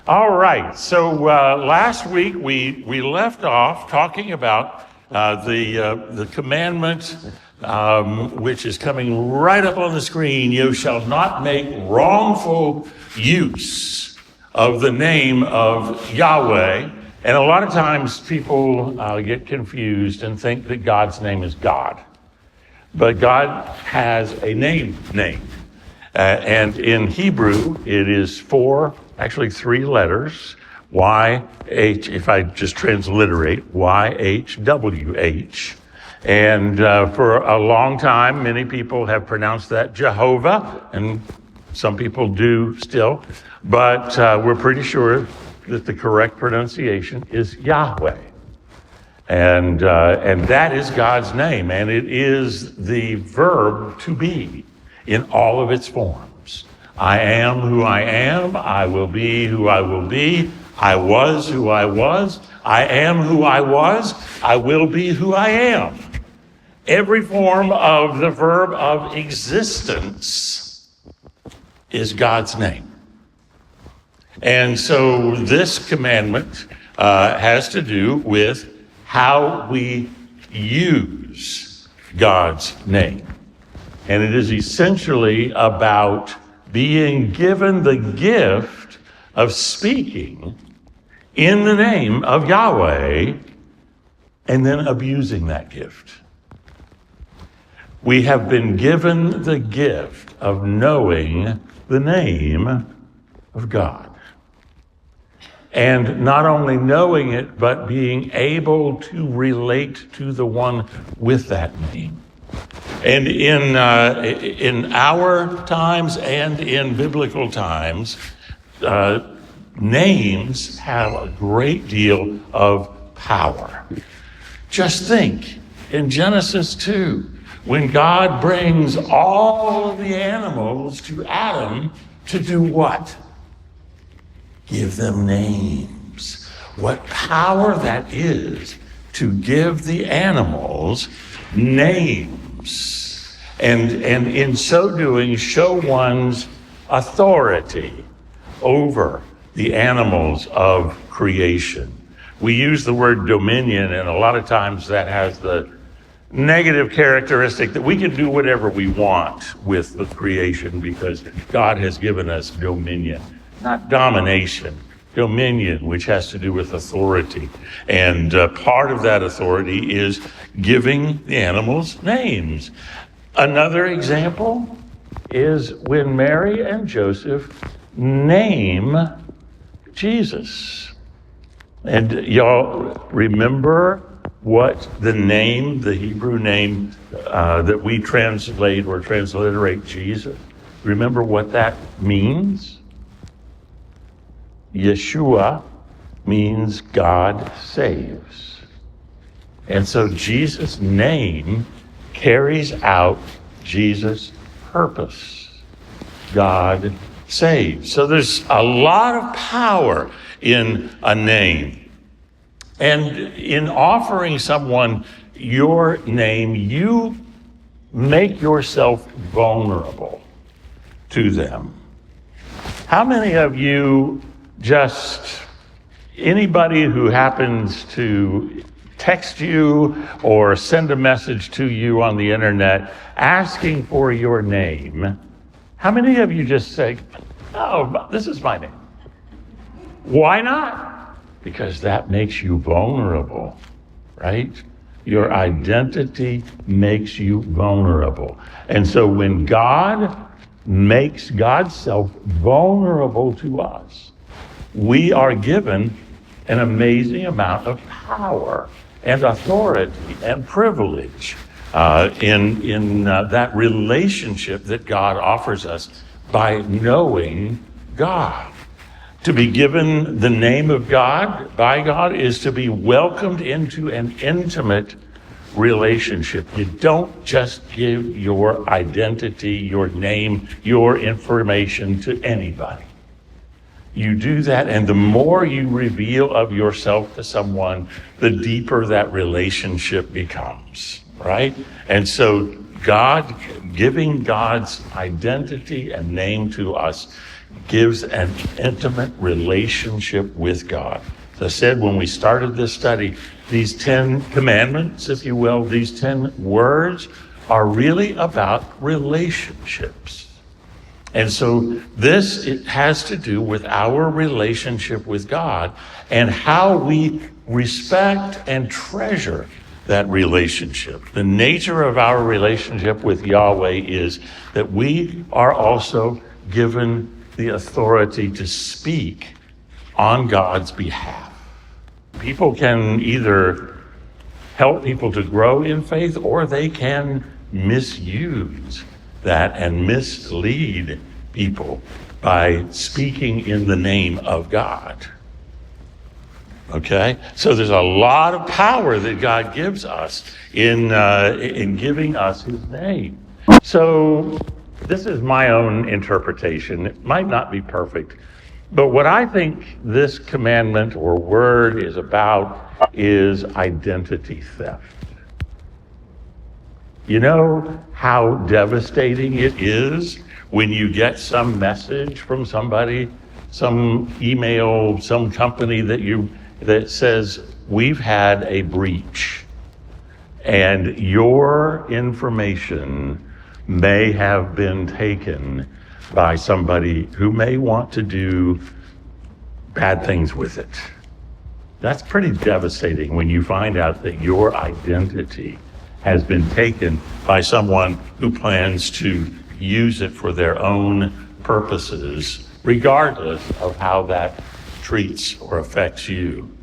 All right. So last week we left off talking about the commandment, which is coming right up on the screen. You shall not make wrongful use of the name of Yahweh. And a lot of times people get confused and think that God's name is God. But God has a name. And in Hebrew, it is three letters, YH, if I just transliterate, YHWH. And for a long time, many people have pronounced that Jehovah, and some people do still, but we're pretty sure that the correct pronunciation is Yahweh. And that is God's name, and it is the verb to be in all of its forms. I am who I am, I will be who I will be, I was who I was, I am who I was, I will be who I am. Every form of the verb of existence is God's name. And so this commandment has to do with how we use God's name. And it is essentially about being given the gift of speaking in the name of Yahweh and then abusing that gift. We have been given the gift of knowing the name of God. And not only knowing it, but being able to relate to the one with that name. And in our times and in biblical times, names have a great deal of power. Just think, in Genesis 2, when God brings all of the animals to Adam to do what? Give them names. What power that is to give the animals names. And in so doing, show one's authority over the animals of creation. We use the word dominion, and a lot of times that has the negative characteristic that we can do whatever we want with the creation because God has given us dominion. Not domination, dominion, which has to do with authority. And part of that authority is giving the animals names. Another example is when Mary and Joseph name Jesus. And y'all remember what the name, the Hebrew name that we translate or transliterate Jesus? Remember what that means? Yeshua means God saves. And so Jesus' name carries out Jesus' purpose. God saves. So there's a lot of power in a name. And in offering someone your name, you make yourself vulnerable to them. How many of you anybody who happens to text you or send a message to you on the internet asking for your name, how many of you just say, oh, this is my name? Why not? Because that makes you vulnerable, right? Your identity makes you vulnerable. And so when God makes God's self vulnerable to us, we are given an amazing amount of power and authority and privilege in that relationship that God offers us by knowing God. To be given the name of God by God is to be welcomed into an intimate relationship. You don't just give your identity, your name, your information to anybody. You do that, and the more you reveal of yourself to someone, the deeper that relationship becomes, right? And so God, giving God's identity and name to us gives an intimate relationship with God. As I said when we started this study, these 10 commandments, if you will, these 10 words are really about relationships. And so it has to do with our relationship with God and how we respect and treasure that relationship. The nature of our relationship with Yahweh is that we are also given the authority to speak on God's behalf. People can either help people to grow in faith, or they can misuse that and mislead people by speaking in the name of God. Okay? So there's a lot of power that God gives us in giving us his name. So this is my own interpretation. It might not be perfect, but what I think this commandment or word is about is identity theft. You know how devastating it is when you get some message from somebody, some email, some company that says, we've had a breach and your information may have been taken by somebody who may want to do bad things with it. That's pretty devastating when you find out that your identity has been taken by someone who plans to use it for their own purposes, regardless of how that treats or affects you.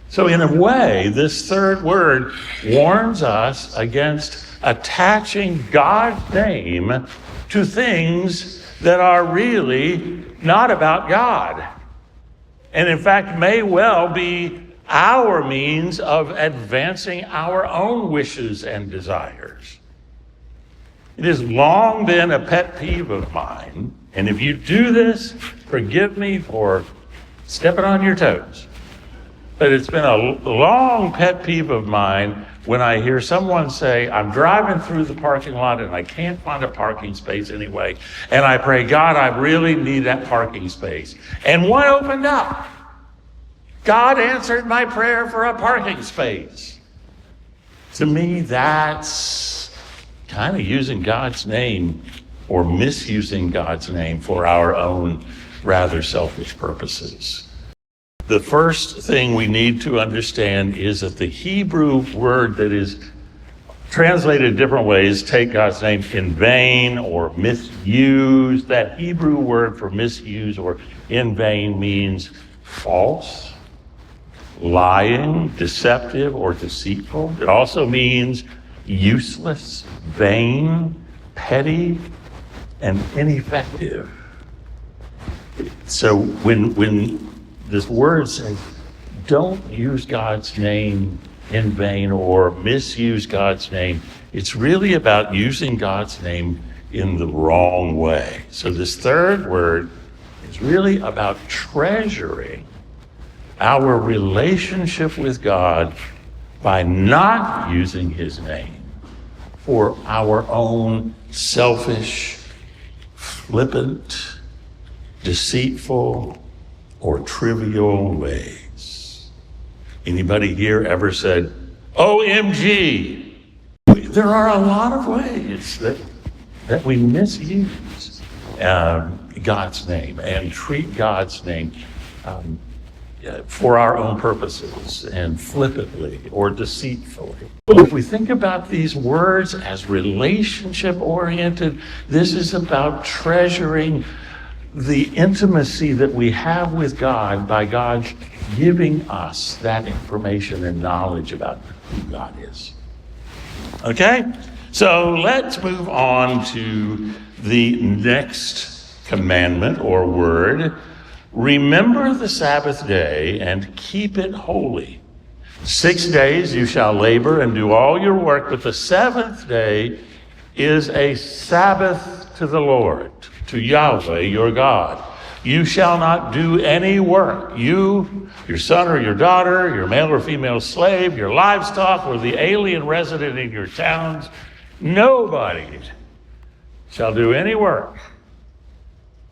So in a way, this third word warns us against attaching God's name to things that are really not about God, and in fact may well be our means of advancing our own wishes and desires. It has long been a pet peeve of mine, and if you do this, forgive me for stepping on your toes, but it's been a long pet peeve of mine when I hear someone say, I'm driving through the parking lot and I can't find a parking space anyway, and I pray, God, I really need that parking space. And one opened up. God answered my prayer for a parking space. To me, that's kind of using God's name or misusing God's name for our own rather selfish purposes. The first thing we need to understand is that the Hebrew word that is translated different ways, take God's name in vain or misuse, that Hebrew word for misuse or in vain means false, lying, deceptive, or deceitful. It also means useless, vain, petty, and ineffective. So when this word says, don't use God's name in vain or misuse God's name, it's really about using God's name in the wrong way. So this third word is really about treasuring our relationship with God by not using his name for our own selfish, flippant, deceitful, or trivial ways. Anybody here ever said, OMG? There are a lot of ways that we misuse God's name and treat God's name for our own purposes and flippantly or deceitfully. If we think about these words as relationship oriented, this is about treasuring the intimacy that we have with God by God giving us that information and knowledge about who God is. Okay? So let's move on to the next commandment or word. Remember the Sabbath day and keep it holy. 6 days you shall labor and do all your work, but the seventh day is a Sabbath to the Lord, to Yahweh your God. You shall not do any work. You, your son or your daughter, your male or female slave, your livestock, or the alien resident in your towns, nobody shall do any work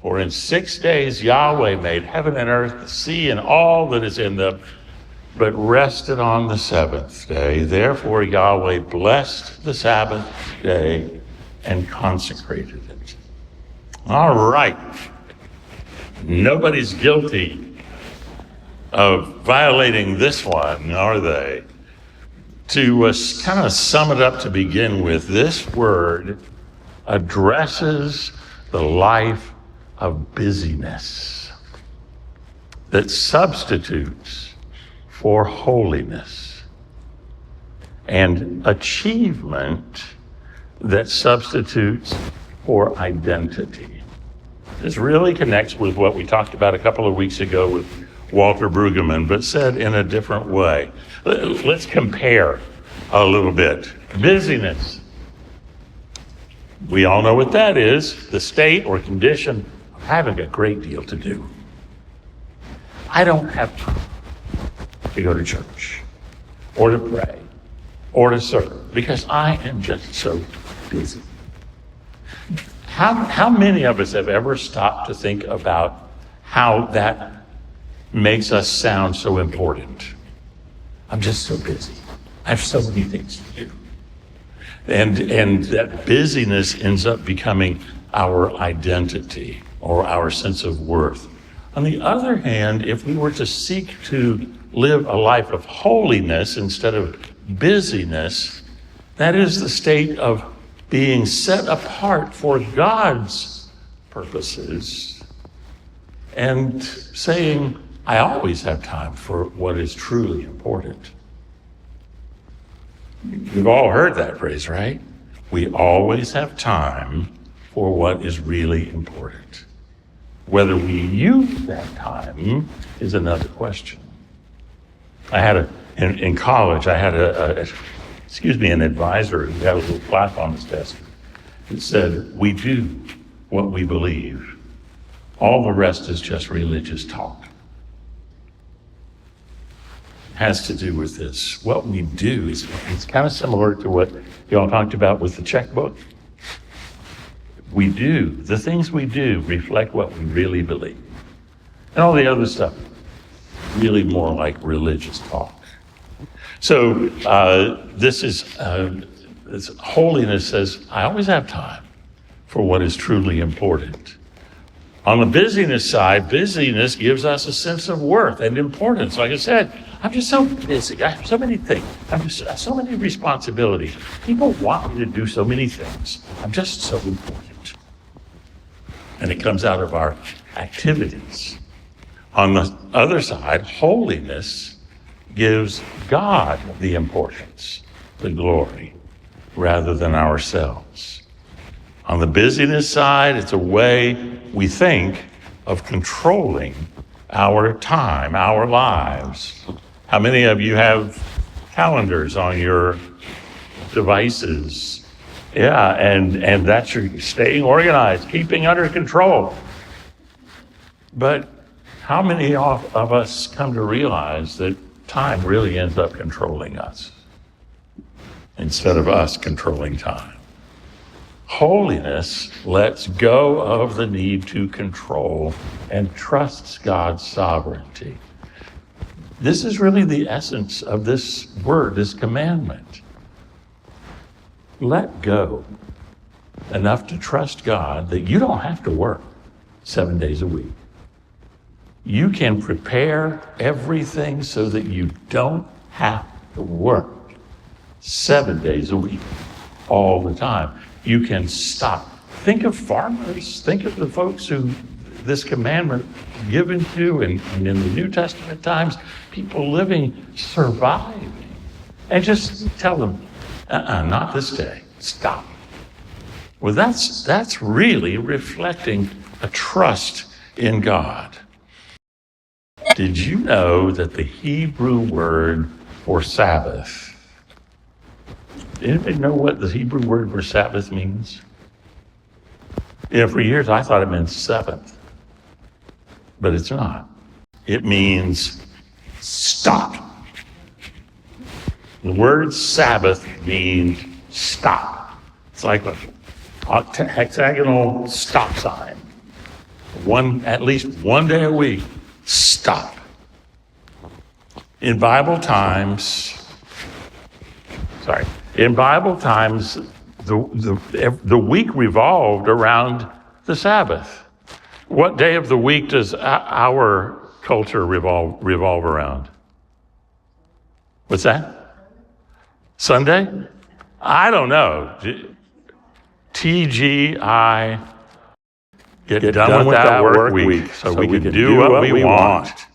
For in 6 days Yahweh made heaven and earth, the sea, and all that is in them, but rested on the seventh day. Therefore Yahweh blessed the Sabbath day and consecrated it. All right. Nobody's guilty of violating this one, are they? To kind of sum it up to begin with, this word addresses the life of busyness that substitutes for holiness, and achievement that substitutes for identity. This really connects with what we talked about a couple of weeks ago with Walter Brueggemann, but said in a different way. Let's compare a little bit. Busyness. We all know what that is, the state or condition of having a great deal to do. I don't have time to go to church or to pray or to serve because I am just so busy. How many of us have ever stopped to think about how that makes us sound so important? I'm just so busy. I have so many things to do. And that busyness ends up becoming our identity or our sense of worth. On the other hand, if we were to seek to live a life of holiness instead of busyness, that is the state of being set apart for God's purposes and saying, I always have time for what is truly important. We've all heard that phrase, right? We always have time for what is really important. Whether we use that time is another question. In college, I had an advisor who had a little plaque on his desk that said, we do what we believe. All the rest is just religious talk. Has to do with this. What we do is it's kind of similar to what you all talked about with the checkbook. The things we do reflect what we really believe. And all the other stuff, really more like religious talk. So this holiness says, I always have time for what is truly important. On the busyness side, busyness gives us a sense of worth and importance. Like I said, I'm just so busy. I have so many things. So many responsibilities. People want me to do so many things. I'm just so important. And it comes out of our activities. On the other side, holiness gives God the importance, the glory, rather than ourselves. On the busyness side, it's a way we think of controlling our time, our lives. How many of you have calendars on your devices? Yeah, and that's your staying organized, keeping under control. But how many of us come to realize that time really ends up controlling us instead of us controlling time? Holiness lets go of the need to control and trusts God's sovereignty. This is really the essence of this word, this commandment. Let go enough to trust God that you don't have to work 7 days a week. You can prepare everything so that you don't have to work 7 days a week, all the time. You can stop. Think of farmers. Think of the folks who this commandment given to, and in the New Testament times, people living, surviving. And just tell them, not this day. Stop. Well, that's really reflecting a trust in God. Did you know that the Hebrew word for Sabbath, anybody know what the Hebrew word for Sabbath means? For years I thought it meant seventh, but it's not. It means stop. The word Sabbath means stop. It's like a hexagonal stop sign. at least one day a week, stop. In Bible times, the week revolved around the Sabbath. What day of the week does our culture revolve around? What's that? Sunday? I don't know. TGI. Get done with that work week so we can do what we want.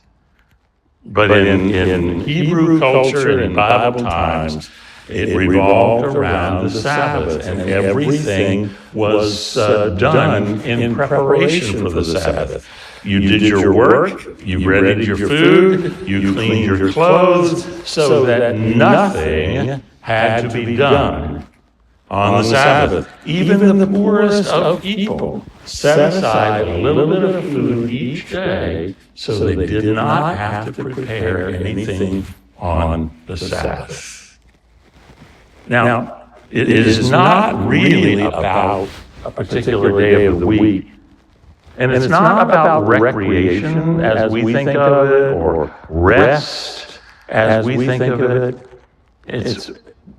But in Hebrew culture and Bible times, it revolved around the Sabbath, and everything was done in preparation for the Sabbath. You did your work, you readied your food, you cleaned your clothes, so that nothing had to be done on the Sabbath. Even the poorest of people set aside a little bit of food each day so they did not have to prepare anything on the Sabbath. Now, it is not really about a particular day of the week. And it's not about recreation as we think of it, or rest as we think of it. It's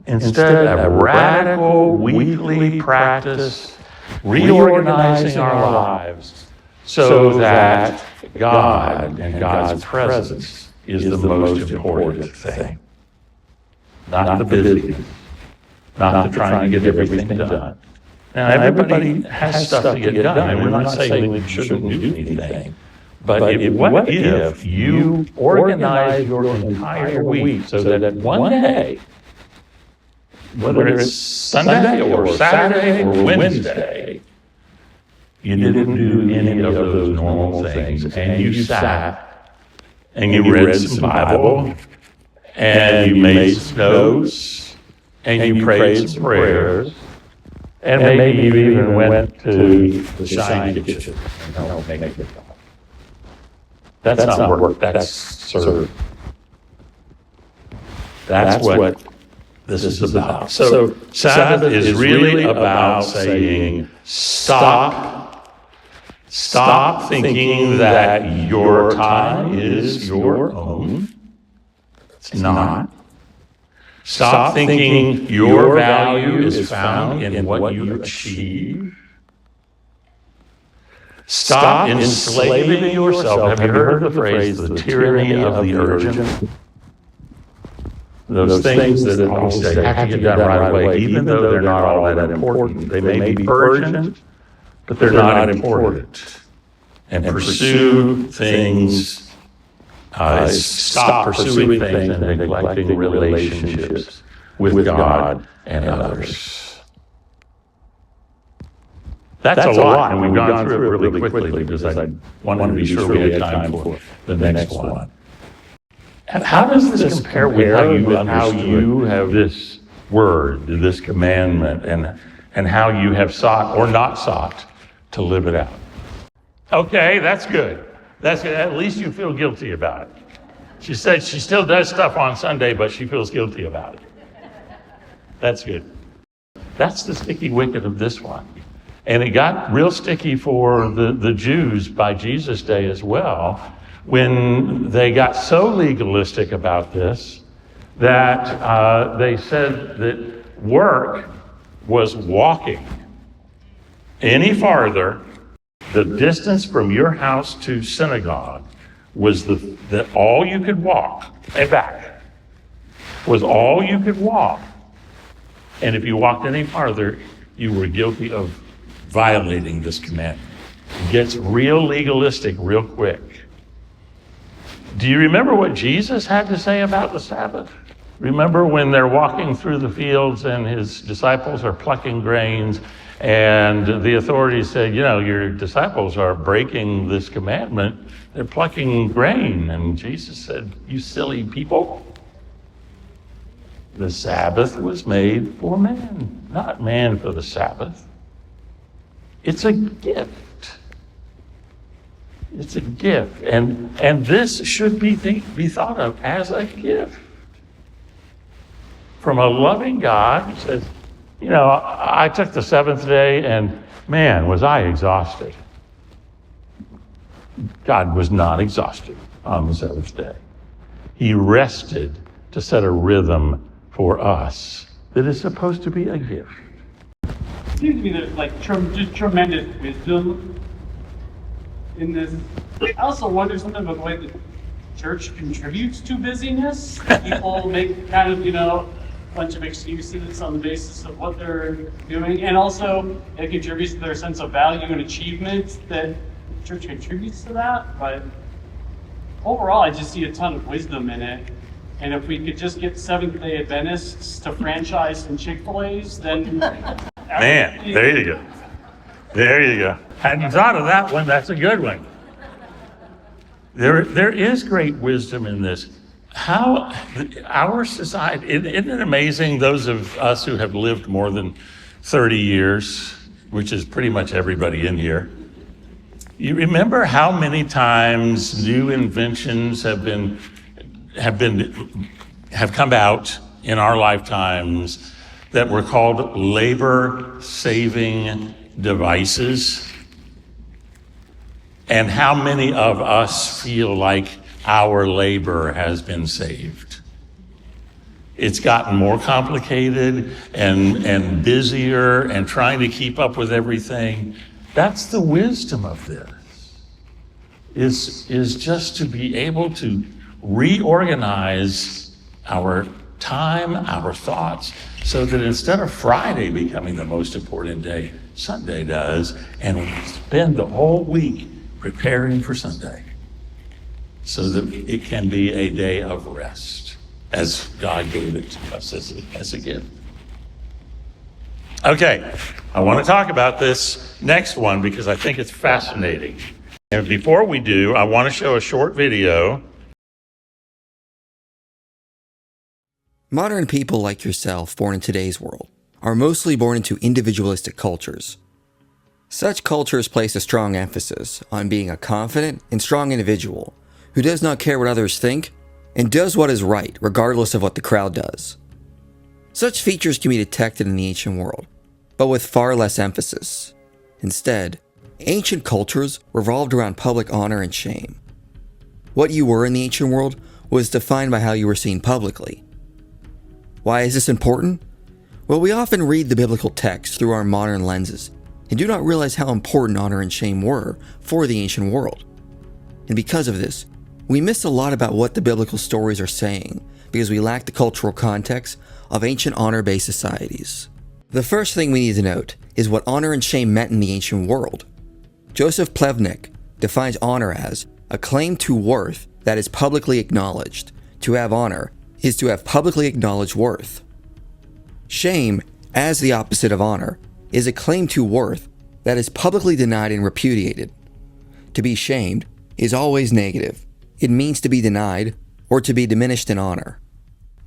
instead a radical weekly practice, reorganizing our lives so that God and God's presence is the most important thing. Not the busyness, not the trying to get everything done. Now, everybody has stuff to get done, and we're not saying we shouldn't do anything. But what if you organize your entire week so that one day, whether it's Sunday or Saturday or Wednesday, you didn't do any of those normal things, and you sat and you read some Bible, and you made some notes, and you prayed some prayers, and maybe you even went to the shine kitchen and helped make it. That's not work, that's serve. That's what this is about. So Sabbath is really about saying, stop thinking that your time is your own. It's not. Stop thinking your value is found in what you achieve. Stop enslaving yourself. Have you heard the phrase, the tyranny of the urgent? Those things that always say have to get done right away, even though they're not all that important. They may be urgent, but they're not important. And pursue things. Stop pursuing things and neglecting relationships with God and others. That's a lot, and we've gone through it really quickly because I wanted to be sure we had time for the next one. And how does this compare with how you have this word, this commandment, and how you have sought or not sought to live it out? Okay, that's good. That's good. At least you feel guilty about it. She said she still does stuff on Sunday, but she feels guilty about it. That's good. That's the sticky wicket of this one. And it got real sticky for the Jews by Jesus' day as well, when they got so legalistic about this that they said that work was walking any farther. The distance from your house to synagogue was that all you could walk, and back, was all you could walk. And if you walked any farther, you were guilty of violating this commandment. It gets real legalistic real quick. Do you remember what Jesus had to say about the Sabbath? Remember when they're walking through the fields and his disciples are plucking grains, and the authorities said, your disciples are breaking this commandment. They're plucking grain. And Jesus said, you silly people. The Sabbath was made for man, not man for the Sabbath. It's a gift. It's a gift. And this should be thought of as a gift from a loving God who says, I took the seventh day and man, was I exhausted. God was not exhausted on the seventh day. He rested to set a rhythm for us that is supposed to be a gift. It seems to me there's like just tremendous wisdom in this. I also wonder something about the way the church contributes to busyness. People make kind of, a bunch of excuses on the basis of what they're doing, and also it contributes to their sense of value and achievement that the church contributes to that. But overall, I just see a ton of wisdom in it. And if we could just get Seventh-day Adventists to franchise some Chick-fil-A's, then... Man, there you go. There you go. Hadn't thought of that one. That's a good one. There is great wisdom in this. How our society, isn't it amazing, those of us who have lived more than 30 years, which is pretty much everybody in here, you remember how many times new inventions have come out in our lifetimes that were called labor-saving devices? And how many of us feel like our labor has been saved? It's gotten more complicated and busier and trying to keep up with everything. That's the wisdom of this, is just to be able to reorganize our time, our thoughts, so that instead of Friday becoming the most important day, Sunday does, and we spend the whole week preparing for Sunday so that it can be a day of rest as God gave it to us as a gift. Okay, I want to talk about this next one because I think it's fascinating. And before we do, I want to show a short video. Modern people like yourself, born in today's world, are mostly born into individualistic cultures. Such cultures place a strong emphasis on being a confident and strong individual who does not care what others think and does what is right regardless of what the crowd does. Such features can be detected in the ancient world, but with far less emphasis. Instead, ancient cultures revolved around public honor and shame. What you were in the ancient world was defined by how you were seen publicly. Why is this important? Well, we often read the biblical text through our modern lenses and do not realize how important honor and shame were for the ancient world. And because of this, we miss a lot about what the biblical stories are saying because we lack the cultural context of ancient honor-based societies. The first thing we need to note is what honor and shame meant in the ancient world. Joseph Plevnik defines honor as a claim to worth that is publicly acknowledged. To have honor is to have publicly acknowledged worth. Shame, as the opposite of honor, is a claim to worth that is publicly denied and repudiated. To be shamed is always negative. It means to be denied or to be diminished in honor.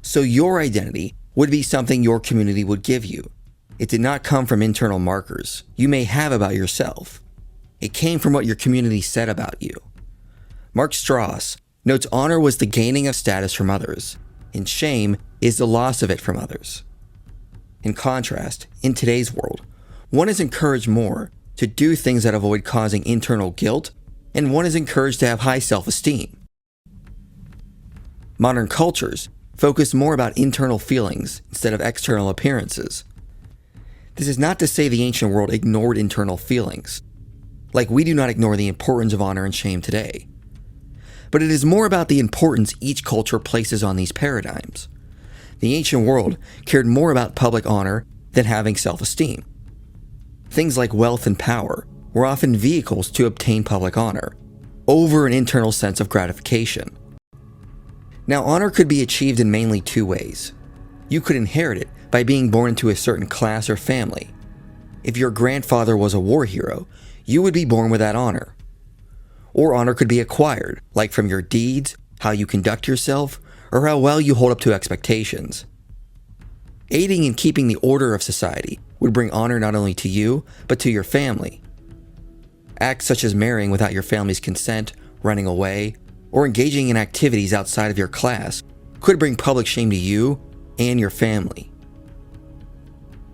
So your identity would be something your community would give you. It did not come from internal markers you may have about yourself. It came from what your community said about you. Mark Strauss notes honor was the gaining of status from others, and shame is the loss of it from others. In contrast, in today's world, one is encouraged more to do things that avoid causing internal guilt, and one is encouraged to have high self-esteem. Modern cultures focus more about internal feelings instead of external appearances. This is not to say the ancient world ignored internal feelings, like we do not ignore the importance of honor and shame today. But it is more about the importance each culture places on these paradigms. The ancient world cared more about public honor than having self-esteem. Things like wealth and power were often vehicles to obtain public honor, over an internal sense of gratification. Now, honor could be achieved in mainly two ways. You could inherit it by being born into a certain class or family. If your grandfather was a war hero, you would be born with that honor. Or honor could be acquired, like from your deeds, how you conduct yourself, or how well you hold up to expectations. Aiding in keeping the order of society would bring honor not only to you, but to your family. Acts such as marrying without your family's consent, running away, or engaging in activities outside of your class could bring public shame to you and your family.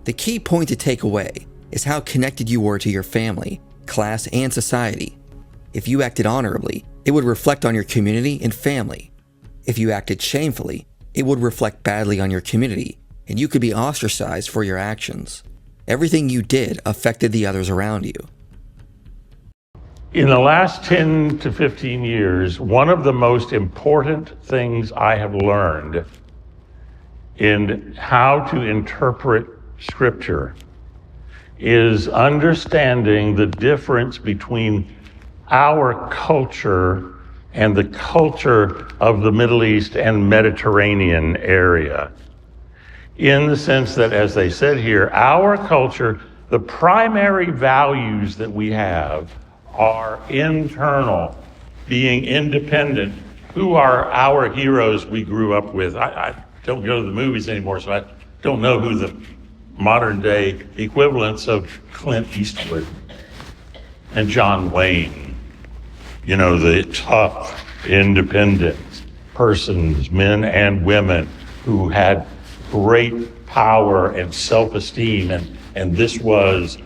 The key point to take away is how connected you were to your family, class, and society. If you acted honorably, it would reflect on your community and family. If you acted shamefully, it would reflect badly on your community, and you could be ostracized for your actions. Everything you did affected the others around you. In the last 10 to 15 years, one of the most important things I have learned in how to interpret Scripture is understanding the difference between our culture and the culture of the Middle East and Mediterranean area. In the sense that, as they said here, our culture, the primary values that we have are internal, being independent. Who are our heroes we grew up with? I don't go to the movies anymore, so I don't know who the modern day equivalents of Clint Eastwood and John Wayne. You know, the tough, independent persons, men and women who had great power and self-esteem, and this was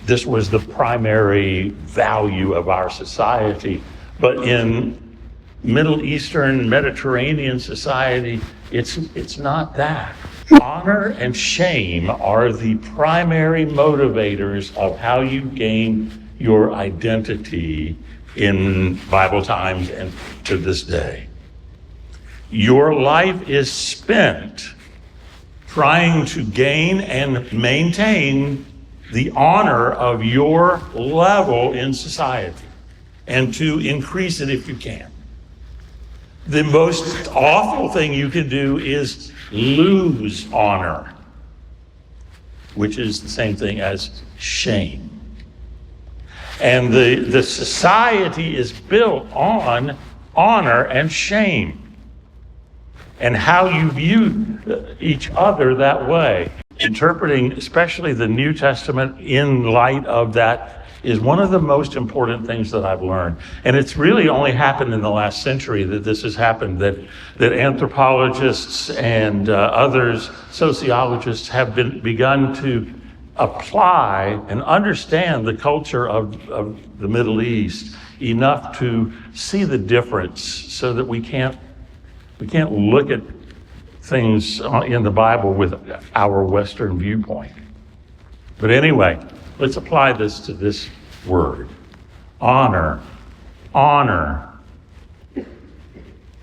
the primary value of our society. But in Middle Eastern, Mediterranean society, it's not that. Honor and shame are the primary motivators of how you gain your identity in Bible times and to this day. Your life is spent trying to gain and maintain the honor of your level in society and to increase it if you can. The most awful thing you can do is lose honor, which is the same thing as shame. And the society is built on honor and shame and how you view each other that way. Interpreting, especially the New Testament in light of that, is one of the most important things that I've learned. And it's really only happened in the last century that this has happened, that anthropologists and others, sociologists, have begun to apply and understand the culture of the Middle East enough to see the difference, so that we can't look at things in the Bible with our Western viewpoint. But anyway, let's apply this to this word. Honor. Honor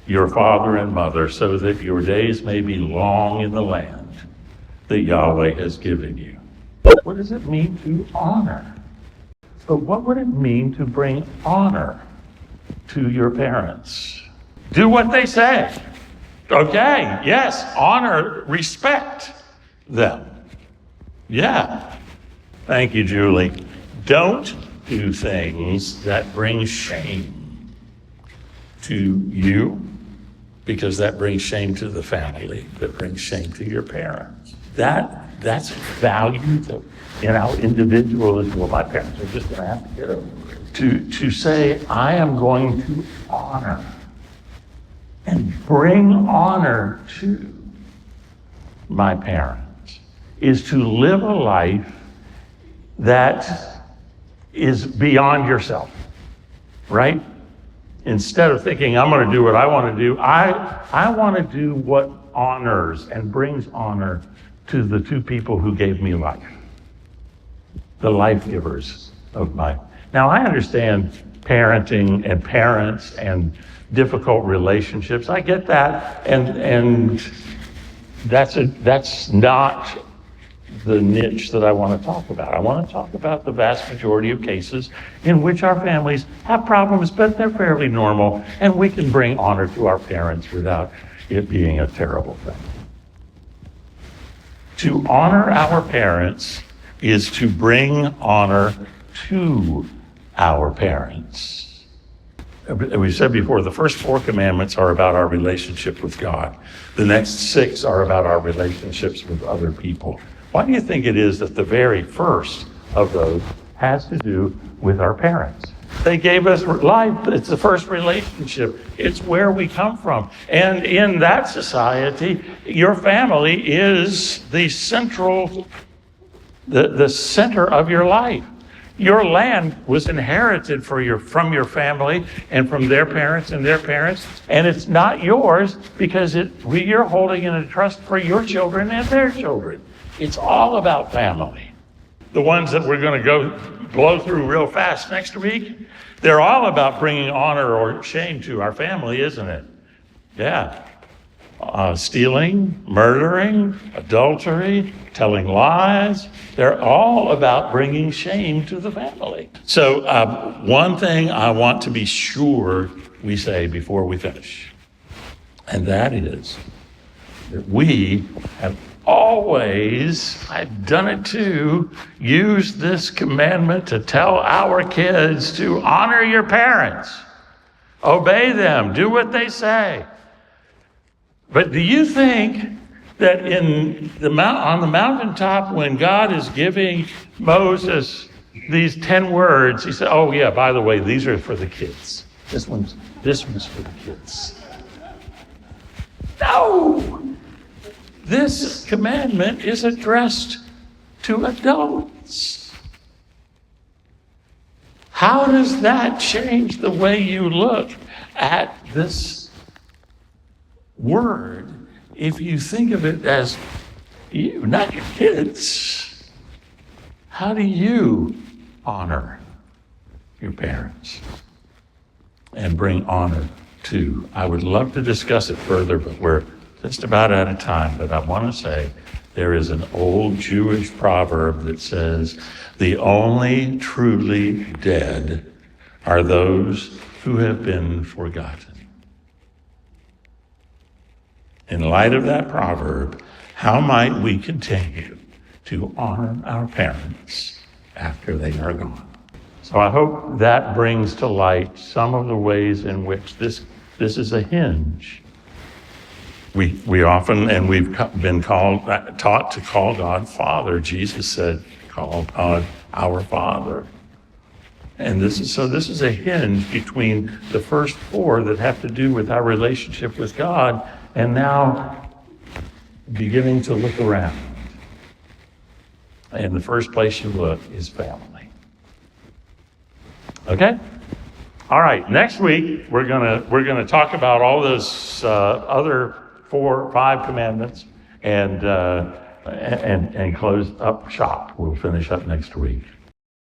your father and mother, so that your days may be long in the land that Yahweh has given you. What does it mean to honor? But what would it mean to bring honor to your parents? Do what they say. Okay, yes, honor, respect them. Yeah. Thank you, Julie. Don't do things that bring shame to you, because that brings shame to the family, that brings shame to your parents. That's valued in our individualism. Well, my parents are just going to have to get over it. To say, I am going to honor and bring honor to my parents is to live a life that is beyond yourself, right? Instead of thinking, I'm going to do what I want to do, I want to do what honors and brings honor to the two people who gave me life, the life givers of my. Now, I understand parenting and parents and difficult relationships. I get that, and that's not the niche that I want to talk about. I want to talk about the vast majority of cases in which our families have problems, but they're fairly normal, and we can bring honor to our parents without it being a terrible thing. To honor our parents is to bring honor to our parents. We said before, the first 4 commandments are about our relationship with God. The next 6 are about our relationships with other people. Why do you think it is that the very first of those has to do with our parents? They gave us life. It's the first relationship. It's where we come from. And in that society, your family is the center of your life. Your land was inherited from your family and from their parents and their parents, and it's not yours because you're holding in a trust for your children and their children. It's all about family. The ones that we're going to blow through real fast next week, they're all about bringing honor or shame to our family, isn't it? Yeah. Stealing, murdering, adultery, telling lies. They're all about bringing shame to the family. So one thing I want to be sure we say before we finish, and that is that we have always, I've done it too, used this commandment to tell our kids to honor your parents, obey them, do what they say. But do you think that on the mountaintop, when God is giving Moses these 10 words, he said, oh yeah, by the way, these are for the kids. This one's for the kids. No! This commandment is addressed to adults. How does that change the way you look at this word if you think of it as you, not your kids? How do you honor your parents and bring honor to? I would love to discuss it further, but we're just about out of time. But I want to say there is an old Jewish proverb that says, the only truly dead are those who have been forgotten. In light of that proverb, how might we continue to honor our parents after they are gone? So I hope that brings to light some of the ways in which this is a hinge. We often, and we've been taught to call God Father. Jesus said, call God our Father. And this is a hinge between the first 4 that have to do with our relationship with God, and now beginning to look around. And the first place you look is family. Okay? All right, next week we're gonna talk about all those other 4 or 5 commandments and close up shop. We'll finish up next week.